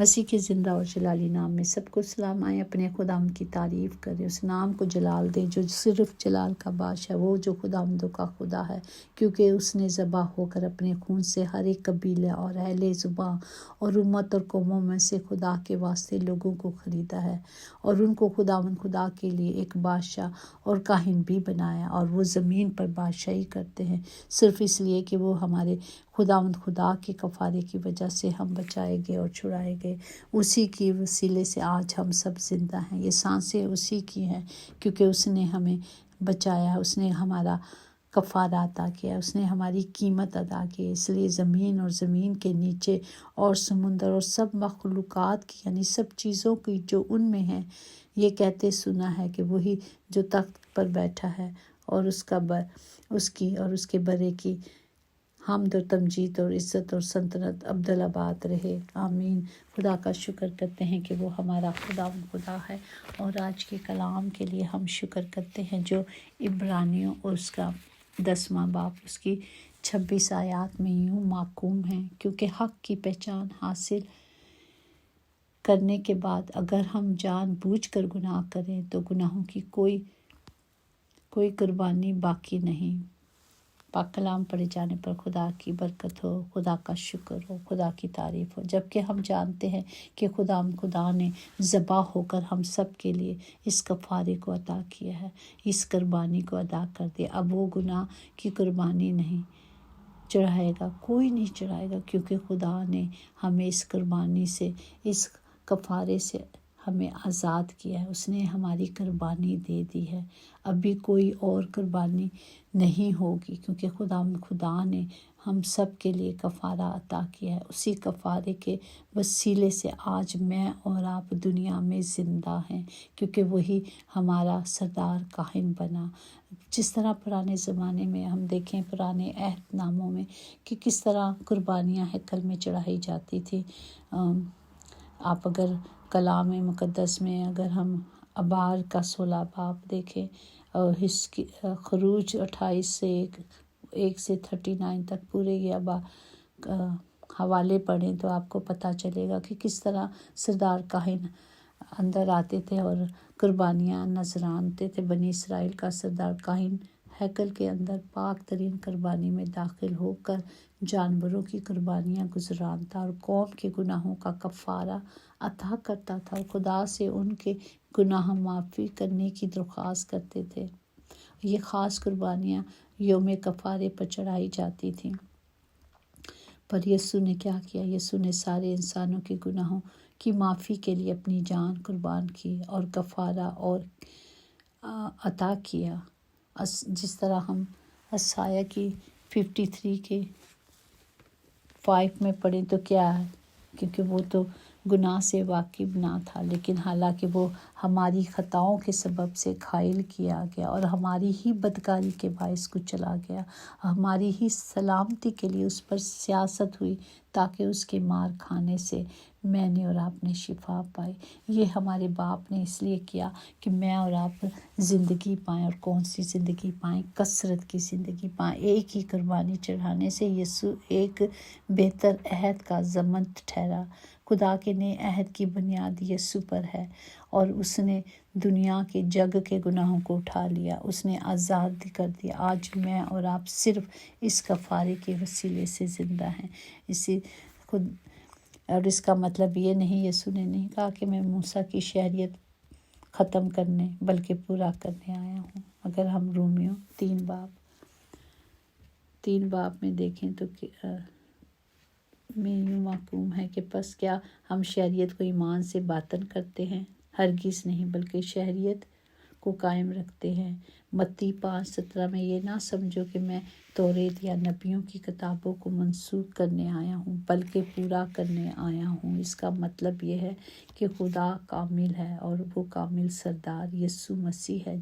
مسیح کے زندہ اور جلالی نام میں سب کو سلام آئے۔ اپنے خداوند کی تعریف کریں، اس نام کو جلال دیں جو صرف جلال کا بادشاہ، وہ جو خداوندوں کا خدا ہے، کیونکہ اس نے ذبح ہو کر اپنے خون سے ہر ایک قبیلے اور اہل زبان اور امت اور قوموں میں سے خدا کے واسطے لوگوں کو خریدا ہے، اور ان کو خداوند خدا کے لیے ایک بادشاہ اور کاہن بھی بنایا، اور وہ زمین پر بادشاہی کرتے ہیں صرف اس لیے کہ وہ ہمارے خداوند خدا کے کفارے کی وجہ سے ہم بچائے گئے اور چھڑائے گئے۔ اسی کی وسیلے سے آج ہم سب زندہ ہیں، یہ سانسیں اسی کی ہیں، کیونکہ اس نے ہمیں بچایا، اس نے ہمارا کفارہ عطا کیا، اس نے ہماری قیمت ادا کی۔ اس لیے زمین اور زمین کے نیچے اور سمندر اور سب مخلوقات کی، یعنی سب چیزوں کی جو ان میں ہیں، یہ کہتے سنا ہے کہ وہی جو تخت پر بیٹھا ہے اور اس کے برے کی حمد و تمجید اور عزت اور سلطنت ابدالآباد رہے، آمین۔ خدا کا شکر کرتے ہیں کہ وہ ہمارا خدا ہے، اور آج کے کلام کے لیے ہم شکر کرتے ہیں جو عبرانیوں اور اس کا 10واں باب اس کی 26 آیات میں یوں محکوم ہیں، کیونکہ حق کی پہچان حاصل کرنے کے بعد اگر ہم جان بوجھ کر گناہ کریں تو گناہوں کی کوئی قربانی باقی نہیں۔ پاک کلام پڑھے جانے پر خدا کی برکت ہو، خدا کا شکر ہو، خدا کی تعریف ہو، جبکہ ہم جانتے ہیں کہ خدا نے ذبح ہو کر ہم سب کے لیے اس کفارے کو عطا کیا ہے، اس قربانی کو ادا کر دیا۔ اب وہ گناہ کی قربانی نہیں چڑھائے گا، کوئی نہیں چڑھائے گا، کیونکہ خدا نے ہمیں اس قربانی سے، اس کفارے سے ہمیں آزاد کیا ہے، اس نے ہماری قربانی دے دی ہے۔ ابھی کوئی اور قربانی نہیں ہوگی، کیونکہ خدا نے ہم سب کے لیے کفارہ عطا کیا ہے۔ اسی کفارے کے وسیلے سے آج میں اور آپ دنیا میں زندہ ہیں، کیونکہ وہی ہمارا سردار کاہن بنا۔ جس طرح پرانے زمانے میں ہم دیکھیں، پرانے عہد ناموں میں کہ کس طرح قربانیاں ہیکل میں چڑھائی جاتی تھی۔ آپ اگر کلام مقدس میں اگر ہم ابار کا 16 باب دیکھیں، خروج 28 سے 1 سے 39 تک پورے یہ حوالے پڑھیں تو آپ کو پتہ چلے گا کہ کس طرح سردار کاہن اندر آتے تھے اور قربانیاں نذرانتے تھے۔ بنی اسرائیل کا سردار کاہن ہیکل کے اندر پاک ترین قربانی میں داخل ہو کر جانوروں کی قربانیاں گزرانتا اور قوم کے گناہوں کا کفارہ عطا کرتا تھا، اور خدا سے ان کے گناہ معافی کرنے کی درخواست کرتے تھے۔ یہ خاص قربانیاں یوم کفارے پر چڑھائی جاتی تھیں۔ پر یسوع نے کیا کیا؟ یسوع نے سارے انسانوں کے گناہوں کی معافی کے لیے اپنی جان قربان کی اور کفارہ اور عطا کیا۔ جس طرح ہم اشعیاء کی 53 کے 5 میں پڑھیں تو کیا ہے، کیونکہ وہ تو گناہ سے واقف نہ تھا، لیکن حالانکہ وہ ہماری خطاؤں کے سبب سے گھائل کیا گیا اور ہماری ہی بدکاری کے باعث کچلا گیا، ہماری ہی سلامتی کے لیے اس پر سیاست ہوئی، تاکہ اس کے مار کھانے سے میں نے اور آپ نے شفا پائی۔ یہ ہمارے باپ نے اس لیے کیا کہ میں اور آپ زندگی پائیں، اور کون سی زندگی پائیں؟ کثرت کی زندگی پائیں۔ ایک ہی قربانی چڑھانے سے یسوع ایک بہتر عہد کا ضامن ٹھہرا۔ خدا کے نئے عہد کی بنیاد یسوع پر ہے، اور اس نے دنیا کے جگ کے گناہوں کو اٹھا لیا، اس نے آزاد کر دیا۔ آج میں اور آپ صرف اس کفارے کے وسیلے سے زندہ ہیں۔ اور اس کا مطلب یہ نہیں، یسوع نے نہیں کہا کہ میں موسیٰ کی شریعت ختم کرنے بلکہ پورا کرنے آیا ہوں۔ اگر ہم رومیوں 3 باب میں دیکھیں تو میں یوں محکوم ہے کہ پس کیا ہم شریعت کو ایمان سے باطن کرتے ہیں؟ ہرگز نہیں، بلکہ شریعت کو قائم رکھتے ہیں۔ متی 5:17 میں یہ نہ سمجھو کہ میں توریت یا نبیوں کی کتابوں کو منسوخ کرنے آیا ہوں، بلکہ پورا کرنے آیا ہوں۔ اس کا مطلب یہ ہے کہ خدا کامل ہے، اور وہ کامل سردار یسوع مسیح ہے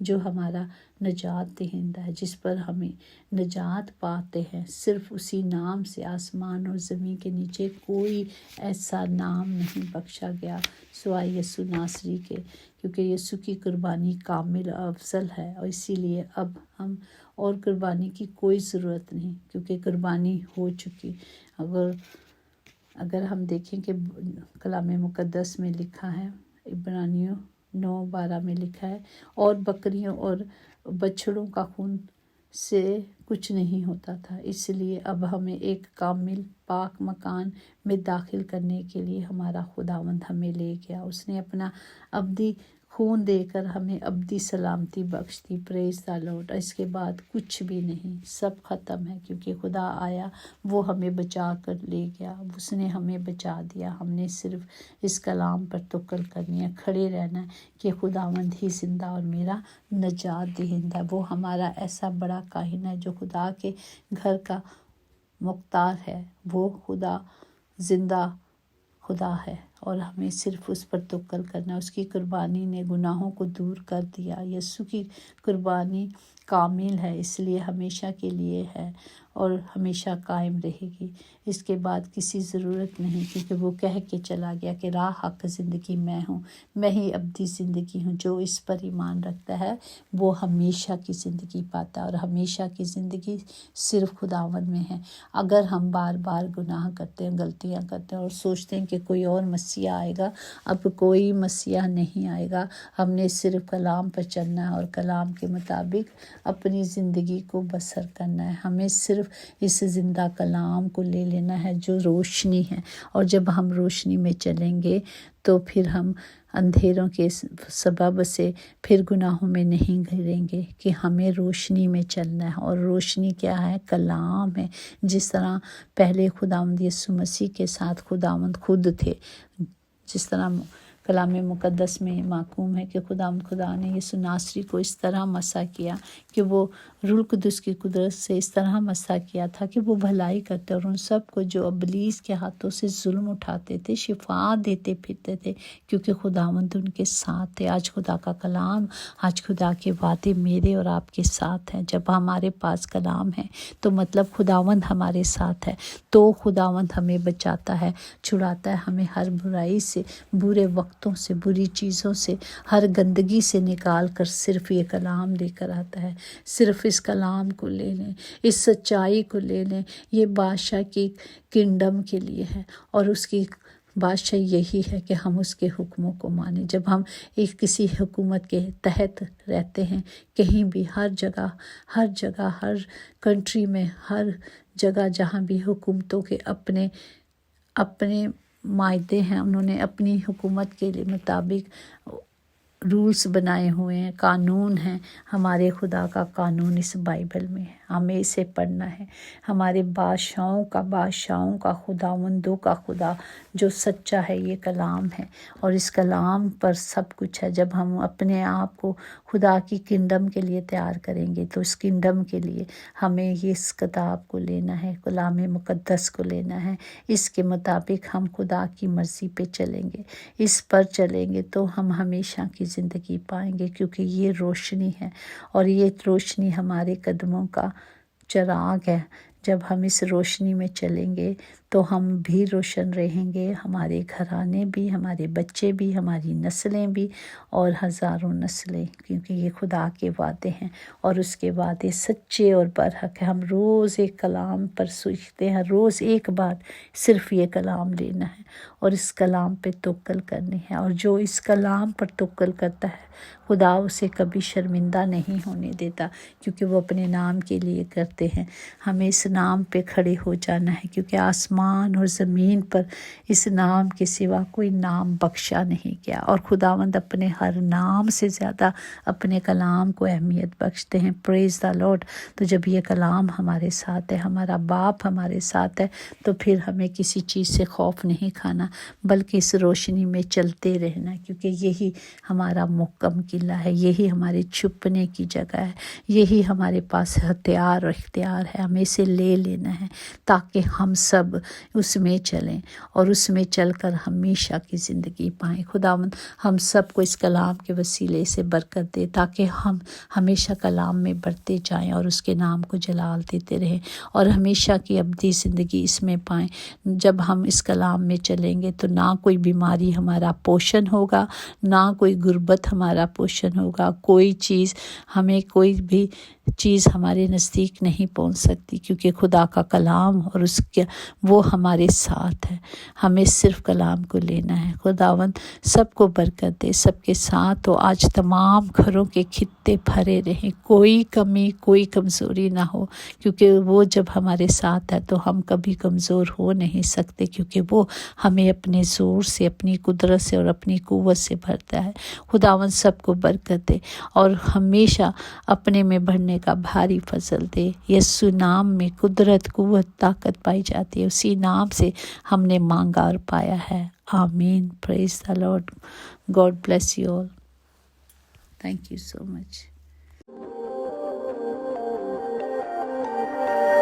جو ہمارا نجات دہندہ ہے، جس پر ہمیں نجات پاتے ہیں۔ صرف اسی نام سے آسمان اور زمین کے نیچے کوئی ایسا نام نہیں بخشا گیا سوائے یسوع ناصری کے، کیونکہ یسوع کی قربانی کامل افضل ہے، اور اسی لیے اب ہم اور قربانی کی کوئی ضرورت نہیں، کیونکہ قربانی ہو چکی۔ اگر ہم دیکھیں کہ کلام مقدس میں لکھا ہے، عبرانیوں 9:12 میں لکھا ہے، اور بکریوں اور بچھڑوں کا خون سے کچھ نہیں ہوتا تھا، اس لیے اب ہمیں ایک کامل پاک مکان میں داخل کرنے کے لیے ہمارا خداوند ہمیں لے گیا۔ اس نے اپنا ابدی خون دے کر ہمیں ابدی سلامتی بخش دی۔ پریز دی لارڈ۔ اس کے بعد کچھ بھی نہیں، سب ختم ہے، کیونکہ خدا آیا، وہ ہمیں بچا کر لے گیا، اس نے ہمیں بچا دیا۔ ہم نے صرف اس کلام پر توکل کرنی ہے، کھڑے رہنا ہے کہ خداوند ہی زندہ اور میرا نجات دہندہ ہے۔ وہ ہمارا ایسا بڑا کاہن ہے جو خدا کے گھر کا مختار ہے، وہ خدا زندہ خدا ہے، اور ہمیں صرف اس پر توکل کرنا ہے۔ اس کی قربانی نے گناہوں کو دور کر دیا۔ یسوع کی قربانی کامل ہے، اس لیے ہمیشہ کے لیے ہے اور ہمیشہ قائم رہے گی۔ اس کے بعد کسی ضرورت نہیں، کیونکہ وہ کہہ کے چلا گیا کہ راہ حق زندگی میں ہوں، میں ہی ابدی زندگی ہوں۔ جو اس پر ایمان رکھتا ہے وہ ہمیشہ کی زندگی پاتا ہے، اور ہمیشہ کی زندگی صرف خداوند میں ہے۔ اگر ہم بار بار گناہ کرتے ہیں، غلطیاں کرتے ہیں اور سوچتے ہیں کہ کوئی اور مسیح آئے گا، اب کوئی مسیح نہیں آئے گا۔ ہم نے صرف کلام پر چلنا ہے اور کلام کے مطابق اپنی زندگی کو بسر کرنا ہے۔ ہمیں صرف اس زندہ کلام کو لے لینا ہے جو روشنی ہے، اور جب ہم روشنی میں چلیں گے تو پھر ہم اندھیروں کے سبب سے پھر گناہوں میں نہیں گریں گے، کہ ہمیں روشنی میں چلنا ہے۔ اور روشنی کیا ہے؟ کلام ہے۔ جس طرح پہلے خداوند یسوع مسیح کے ساتھ خداوند خود تھے، جس طرح کلام مقدس میں محکوم ہے کہ خدا نے یسوع ناصری کو اس طرح مسح کیا کہ وہ روح القدس کی قدرت سے اس طرح مسح کیا تھا کہ وہ بھلائی کرتے، اور ان سب کو جو ابلیس کے ہاتھوں سے ظلم اٹھاتے تھے شفا دیتے پھرتے تھے، کیونکہ خداوند ان کے ساتھ تھے۔ آج خدا کا کلام، آج خدا کے وعدے میرے اور آپ کے ساتھ ہیں۔ جب ہمارے پاس کلام ہے تو مطلب خداوند ہمارے ساتھ ہے، تو خداوند ہمیں بچاتا ہے، چھڑاتا ہے ہمیں ہر برائی سے، برے وقتوں سے، بری چیزوں سے، ہر گندگی سے نکال کر صرف یہ کلام لے کر آتا ہے۔ صرف اس کلام کو لے لیں، اس سچائی کو لے لیں۔ یہ بادشاہ کی کنگڈم کے لیے ہے، اور اس کی بادشاہ یہی ہے کہ ہم اس کے حکموں کو مانیں۔ جب ہم ایک کسی حکومت کے تحت رہتے ہیں، کہیں بھی، ہر جگہ ہر کنٹری میں، ہر جگہ جہاں بھی حکومتوں کے اپنے معاہدے ہیں، انہوں نے اپنی حکومت کے مطابق رولز بنائے ہوئے ہیں، قانون ہیں۔ ہمارے خدا کا قانون اس بائبل میں ہے، ہمیں اسے پڑھنا ہے۔ ہمارے بادشاہوں کا خداوندوں کا خدا جو سچا ہے، یہ کلام ہے، اور اس کلام پر سب کچھ ہے۔ جب ہم اپنے آپ کو خدا کی کنگڈم کے لیے تیار کریں گے تو اس کنگڈم کے لیے ہمیں اس کتاب کو لینا ہے، کلام مقدس کو لینا ہے۔ اس کے مطابق ہم خدا کی مرضی پہ چلیں گے، اس پر چلیں گے تو ہم ہمیشہ کی زندگی پائیں گے، کیونکہ یہ روشنی ہے، اور یہ روشنی ہمارے قدموں کا چراغ ہے۔ جب ہم اس روشنی میں چلیں گے تو ہم بھی روشن رہیں گے، ہمارے گھرانے بھی، ہمارے بچے بھی، ہماری نسلیں بھی، اور ہزاروں نسلیں، کیونکہ یہ خدا کے وعدے ہیں، اور اس کے وعدے سچے اور برحق ہیں۔ ہم روز ایک کلام پر سوچتے ہیں، روز ایک بار صرف یہ کلام لینا ہے اور اس کلام پہ توکل کرنی ہے، اور جو اس کلام پر توکل کرتا ہے خدا اسے کبھی شرمندہ نہیں ہونے دیتا، کیونکہ وہ اپنے نام کے لیے کرتے ہیں۔ ہمیں اس نام پہ کھڑے ہو جانا ہے، کیونکہ آسمان اور زمین پر اس نام کے سوا کوئی نام بخشا نہیں گیا، اور خداوند اپنے ہر نام سے زیادہ اپنے کلام کو اہمیت بخشتے ہیں۔ پریز دی لارڈ۔ تو جب یہ کلام ہمارے ساتھ ہے، ہمارا باپ ہمارے ساتھ ہے، تو پھر ہمیں کسی چیز سے خوف نہیں کھانا، بلکہ اس روشنی میں چلتے رہنا، کیونکہ یہی ہمارا محکم قلعہ ہے، یہی ہمارے چھپنے کی جگہ ہے، یہی ہمارے پاس ہتھیار اور اختیار ہے۔ ہمیں اسے لے لینا ہے تاکہ ہم سب اس میں چلیں اور اس میں چل کر ہمیشہ کی زندگی پائیں۔ خداوند ہم سب کو اس کلام کے وسیلے سے برکت دے، تاکہ ہم ہمیشہ کلام میں بڑھتے جائیں اور اس کے نام کو جلال دیتے رہیں، اور ہمیشہ کی ابدی زندگی اس میں پائیں۔ جب ہم اس کلام میں چلیں گے تو نہ کوئی بیماری ہمارا پوشن ہوگا، نہ کوئی غربت ہمارا پوشن ہوگا، کوئی چیز ہمیں کوئی بھی چیز ہمارے نزدیک نہیں پہنچ سکتی، کیونکہ خدا کا کلام اور اس کے وہ ہمارے ساتھ ہے۔ ہمیں صرف کلام کو لینا ہے۔ خداوند سب کو برکت دے، سب کے ساتھ ہو۔ آج تمام گھروں کے خطے بھرے رہیں، کوئی کمی کوئی کمزوری نہ ہو، کیونکہ وہ جب ہمارے ساتھ ہے تو ہم کبھی کمزور ہو نہیں سکتے، کیونکہ وہ ہمیں اپنے زور سے، اپنی قدرت سے اور اپنی قوت سے بھرتا ہے۔ خداوند سب کو برکت دے اور ہمیشہ اپنے میں بڑھنے کا بھاری فضل دے۔ یسوع نام میں قدرت، قوت، طاقت پائی جاتی ہے، اسی نام سے ہم نے مانگا اور پایا ہے۔ آمین۔ Praise the lord. God bless you all. Thank you so much.